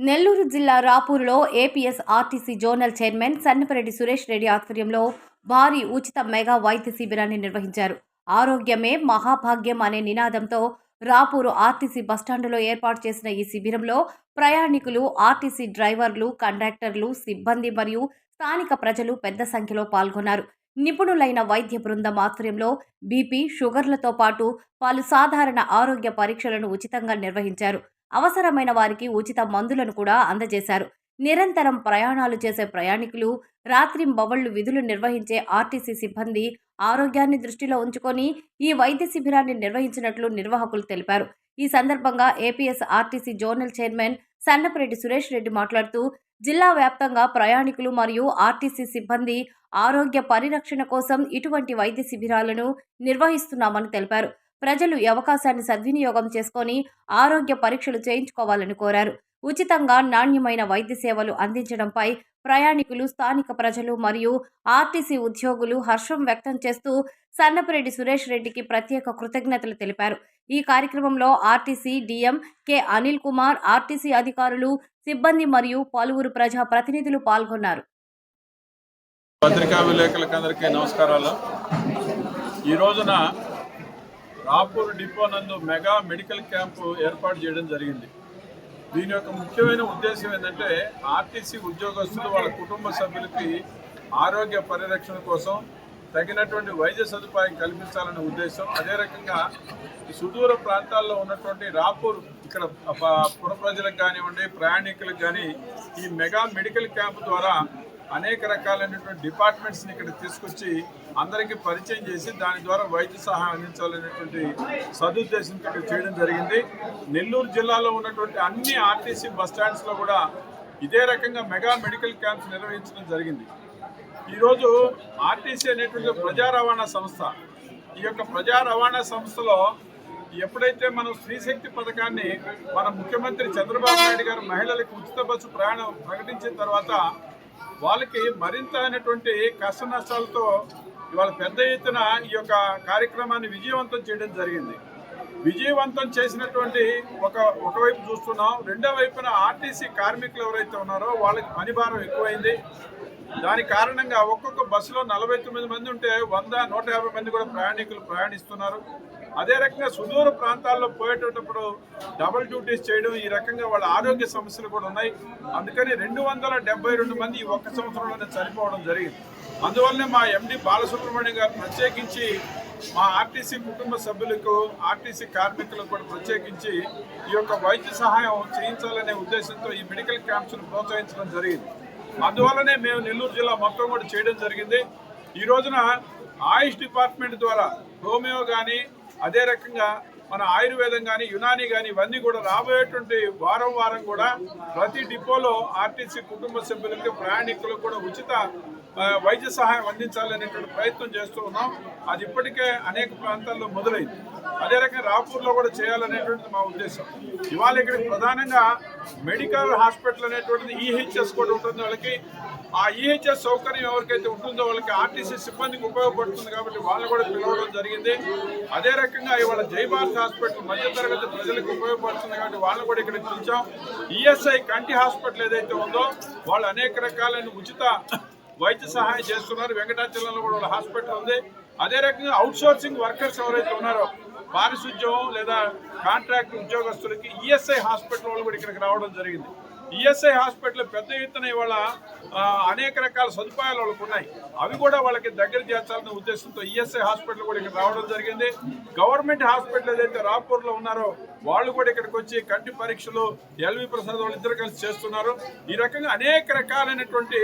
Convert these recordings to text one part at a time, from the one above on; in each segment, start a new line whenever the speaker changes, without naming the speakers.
నెల్లూరు జిల్లా రాపూరులో APS RTC zonal chairman Sannapareddy Suresh Reddy ఆధ్వర్యంలో భారీ ఉచిత మెగా వైద్య శిబిరాన్ని నిర్వహించారు. ఆరోగ్యమే మహాభాగ్యం అనే నినాదంతో రాపూరు ఆర్టీసీ బస్టాండులో ఏర్పాటు చేసిన ఈ శిబిరంలో ప్రయాణికులు, ఆర్టీసీ డ్రైవర్లు, కండక్టర్లు, సిబ్బంది మరియు స్థానిక ప్రజలు పెద్ద సంఖ్యలో పాల్గొన్నారు. నిపుణులైన వైద్య బృందం ఆధ్వర్యంలో బీపీ, షుగర్లతో పాటు పలు సాధారణ ఆరోగ్య పరీక్షలను ఉచితంగా నిర్వహించారు. అవసరమైన వారికి ఉచిత మందులను కూడా అందజేశారు. నిరంతరం ప్రయాణాలు చేసే ప్రయాణికులు, రాత్రింబవళ్లు విధులు నిర్వహించే ఆర్టీసీ సిబ్బంది ఆరోగ్యాన్ని దృష్టిలో ఉంచుకొని ఈ వైద్య శిబిరాన్ని నిర్వహించినట్లు నిర్వాహకులు తెలిపారు. ఈ సందర్భంగా APS RTC zonal chairman Sannapareddy Suresh Reddy మాట్లాడుతూ, జిల్లా వ్యాప్తంగా ప్రయాణికులు మరియు ఆర్టీసీ సిబ్బంది ఆరోగ్య పరిరక్షణ కోసం ఇటువంటి వైద్య శిబిరాలను నిర్వహిస్తున్నామని తెలిపారు. ప్రజలు ఈ అవకాశాన్ని సద్వినియోగం చేసుకొని ఆరోగ్య పరీక్షలు చేయించుకోవాలని కోరారు. ఉచితంగా నాణ్యమైన వైద్య సేవలు అందించడంపై ప్రయాణికులు, స్థానిక ప్రజలు మరియు ఆర్టీసీ ఉద్యోగులు హర్షం వ్యక్తం చేస్తూ సన్నపరెడ్డి సురేష్ రెడ్డికి ప్రత్యేక కృతజ్ఞతలు తెలిపారు. ఈ కార్యక్రమంలో RTC DM K Anil Kumar, RTC అధికారులు, సిబ్బంది మరియు పలువురు ప్రజా ప్రతినిధులు పాల్గొన్నారు.
పత్రికా విలేకరులందరికీ నమస్కారాలు. ఈ రోజున రాపూర్ డిపో నందు మెగా మెడికల్ క్యాంపు ఏర్పాటు చేయడం జరిగింది. దీని యొక్క ముఖ్యమైన ఉద్దేశం ఏంటంటే ఆర్టీసీ ఉద్యోగస్తులు వాళ్ళ కుటుంబ సభ్యులకి ఆరోగ్య పరిరక్షణ కోసం తగినటువంటి వైద్య సదుపాయం కల్పించాలనే ఉద్దేశం. అదే రకంగా సుదూర ప్రాంతాల్లో ఉన్నటువంటి రాపూర్ ఇక్కడ పుర ప్రజలకు కానివ్వండి, ప్రయాణికులకు కానీ ఈ మెగా మెడికల్ క్యాంప్ ద్వారా అనేక రకాలైనటువంటి డిపార్ట్మెంట్స్ని ఇక్కడ తీసుకొచ్చి అందరికీ పరిచయం చేసి దాని ద్వారా వైద్య సహాయం అందించాలనేటువంటి సదుద్దేశంతో ఇక్కడ చేయడం జరిగింది. నెల్లూరు జిల్లాలో ఉన్నటువంటి అన్ని ఆర్టీసీ బస్టాండ్స్లో కూడా ఇదే రకంగా మెగా మెడికల్ క్యాంప్స్ నిర్వహించడం జరిగింది. ఈరోజు ఆర్టీసీ అనేటువంటి ప్రజా రవాణా సంస్థ, ఈ యొక్క ప్రజా రవాణా సంస్థలో ఎప్పుడైతే మనం స్త్రీశక్తి పథకాన్ని మన ముఖ్యమంత్రి చంద్రబాబు నాయుడు గారు మహిళలకు ఉచిత బస్సు ప్రయాణం ప్రకటించిన తర్వాత వాళ్ళకి మరింత అయినటువంటి కష్ట నష్టాలతో ఇవాళ పెద్ద ఎత్తున ఈ యొక్క కార్యక్రమాన్ని విజయవంతం చేయడం జరిగింది. విజయవంతం చేసినటువంటి ఒకవైపు చూస్తున్నాం, రెండో వైపున ఆర్టీసీ కార్మికులు ఎవరైతే ఉన్నారో వాళ్ళకి పని భారం ఎక్కువైంది. దాని కారణంగా ఒక్కొక్క బస్సులో 49 మంది ఉంటే 100, 150 మంది కూడా ప్రయాణికులు ప్రయాణిస్తున్నారు. అదే రకంగా సుదూర ప్రాంతాల్లో పోయేటప్పుడు డబుల్ డ్యూటీస్ చేయడం, ఈ రకంగా వాళ్ళ ఆరోగ్య సమస్యలు కూడా ఉన్నాయి. అందుకని 272 మంది ఈ ఒక్క సంవత్సరంలోనే చనిపోవడం జరిగింది. అందువల్లనే మా ఎండి బాలసుబ్రహ్మణ్యం గారు ప్రత్యేకించి మా ఆర్టీసీ కుటుంబ సభ్యులకు, ఆర్టీసీ కార్మికులకు కూడా ప్రత్యేకించి ఈ యొక్క వైద్య సహాయం చేయించాలనే ఉద్దేశంతో ఈ మెడికల్ క్యాంప్స్ను ప్రోత్సహించడం జరిగింది. అందువల్లనే మేము నెల్లూరు జిల్లా మొత్తం కూడా చేయడం జరిగింది. ఈ రోజున ఆయుష్ డిపార్ట్మెంట్ ద్వారా హోమియో కానీ, అదే రకంగా మన ఆయుర్వేదం కానీ, యునాని కానీ ఇవన్నీ కూడా రాబోయేటువంటి వారం కూడా ప్రతి డిపోలో ఆర్టీసీ కుటుంబ సభ్యులకి, ప్రయాణికులకు కూడా ఉచిత వైద్య సహాయం అందించాలనేటువంటి ప్రయత్నం చేస్తూ ఉన్నాం. అది ఇప్పటికే అనేక ప్రాంతాల్లో మొదలైంది. అదే రకంగా రాపూర్లో కూడా చేయాలనేటువంటిది మా ఉద్దేశం. ఇవాళ ఇక్కడ ప్రధానంగా మెడికల్ హాస్పిటల్ అనేటువంటిది ఈహెచ్ఎస్ కూడా ఉంటుంది. వాళ్ళకి ఆ ఈహెచ్ఎస్ సౌకర్యం ఎవరికైతే ఉంటుందో వాళ్ళకి ఆర్టీసీ సిబ్బందికి ఉపయోగపడుతుంది కాబట్టి వాళ్ళు కూడా పిలవడం జరిగింది. అదే రకంగా ఇవాళ జైభారత్ హాస్పిటల్ మధ్యతరగతి ప్రజలకు ఉపయోగపడుతుంది కాబట్టి వాళ్ళని కూడా ఇక్కడ పిలిచాం. ఈఎస్ఐ కంటి హాస్పిటల్ ఏదైతే ఉందో వాళ్ళు అనేక రకాలైన ఉచిత వైద్య సహాయం చేస్తున్నారు. వెంకటాచలంలో కూడా వాళ్ళ హాస్పిటల్ ఉంది. అదే రకంగా అవుట్సోర్సింగ్ వర్కర్స్ ఎవరైతే ఉన్నారో పారిశుద్ధ్యం లేదా కాంట్రాక్ట్ ఉద్యోగస్తులకి ఈఎస్ఐ హాస్పిటల్ వాళ్ళు కూడా ఇక్కడికి రావడం జరిగింది. ఈఎస్ఐ హాస్పిటల్ పెద్ద ఎత్తున ఇవాళ అనేక రకాల సదుపాయాలు వాళ్ళకు ఉన్నాయి. అవి కూడా వాళ్ళకి దగ్గర చేర్చాలనే ఉద్దేశంతో ఈఎస్ఐ హాస్పిటల్ కూడా ఇక్కడ రావడం జరిగింది. గవర్నమెంట్ హాస్పిటల్ ఏదైతే రాపూర్లో ఉన్నారో వాళ్ళు కూడా ఇక్కడికి వచ్చి కంటి పరీక్షలు ఎల్వి ప్రసాద్ వాళ్ళు ఇద్దరు కలిసి చేస్తున్నారు. ఈ రకంగా అనేక రకాలైనటువంటి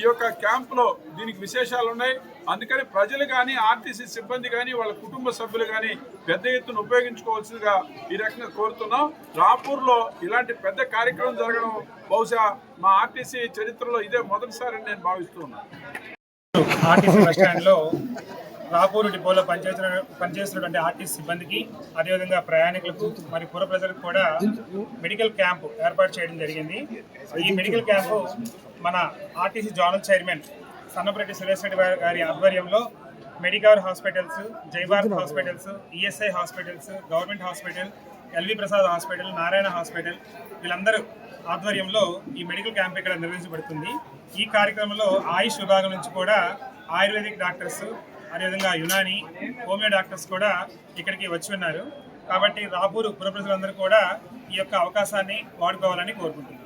ఈ యొక్క క్యాంపులో దీనికి విశేషాలు ఉన్నాయి. అందుకని ప్రజలు కానీ, ఆర్టీసీ సిబ్బంది కానీ, వాళ్ళ కుటుంబ సభ్యులు కానీ పెద్ద ఎత్తున ఉపయోగించుకోవాల్సిందిగా ఈ రకంగా కోరుతున్నాం. రాపూర్లో ఇలాంటి పెద్ద కార్యక్రమం జరగడం బహుశా మా ఆర్టీసీ చరిత్రలో ఇదే మొదటిసారి నేను భావిస్తూ ఉన్నాను.
ఆర్టీసీ బస్టాండ్లో రాపూరు డిపోలో పనిచేస్తున్నటువంటి ఆర్టీసీ సిబ్బందికి, అదేవిధంగా ప్రయాణికులకు మరి పుర ప్రజలకు కూడా మెడికల్ క్యాంపు ఏర్పాటు చేయడం జరిగింది. ఈ మెడికల్ క్యాంపు మన RTC zonal chairman Sannapareddy Suresh Reddy గారి ఆధ్వర్యంలో Medicover hospitals, Jai Bharat hospitals, ESI hospitals, government hospital, LV Prasad hospital, Narayana hospital వీళ్ళందరూ ఆధ్వర్యంలో ఈ మెడికల్ క్యాంప్ ఇక్కడ నిర్వహించబడుతుంది. ఈ కార్యక్రమంలో ఆయుష్ విభాగం నుంచి కూడా ఆయుర్వేదిక్ డాక్టర్స్, అదేవిధంగా యునాని, హోమియో డాక్టర్స్ కూడా ఇక్కడికి వచ్చి ఉన్నారు. కాబట్టి రాపూరు పుర ప్రజలందరూ కూడా ఈ యొక్క అవకాశాన్ని వాడుకోవాలని కోరుకుంటున్నారు.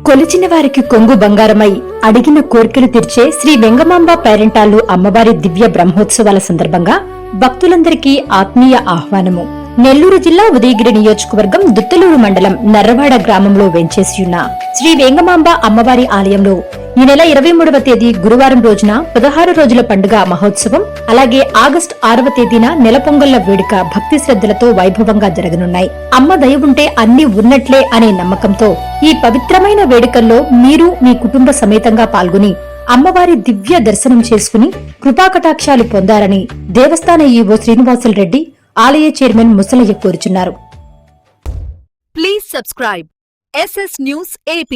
కొలిచిన వారికి కొంగు బంగారమై అడిగిన కోరికలు తీర్చే శ్రీ వెంగమాంబ పేరెంటాలు అమ్మవారి దివ్య బ్రహ్మోత్సవాల సందర్భంగా భక్తులందరికీ ఆత్మీయ ఆహ్వానము. నెల్లూరు జిల్లా ఉదయగిరి నియోజకవర్గం దుత్తలూరు మండలం నర్రవాడ గ్రామంలో వెంచేసియున్న శ్రీ వేంగమాంబ అమ్మవారి ఆలయంలో ఈ నెల 23వ తేదీ గురువారం రోజున 16 రోజుల పండుగ మహోత్సవం, అలాగే ఆగస్టు 6వ తేదీన నెలపొంగళ్ల వేడుక భక్తి శ్రద్ధలతో వైభవంగా జరగనున్నాయి. అమ్మ దయ ఉంటే అన్ని ఉన్నట్లే అనే నమ్మకంతో ఈ పవిత్రమైన వేడుకల్లో మీరు మీ కుటుంబ సమేతంగా పాల్గొని అమ్మవారి దివ్య దర్శనం చేసుకుని కృపాకటాక్షాలు పొందారని దేవస్థాన ఈవో శ్రీనివాసులు రెడ్డి, ఆలయ చైర్మన్ ముసలయ్య కోరుచున్నారు.
Please subscribe SS News AP.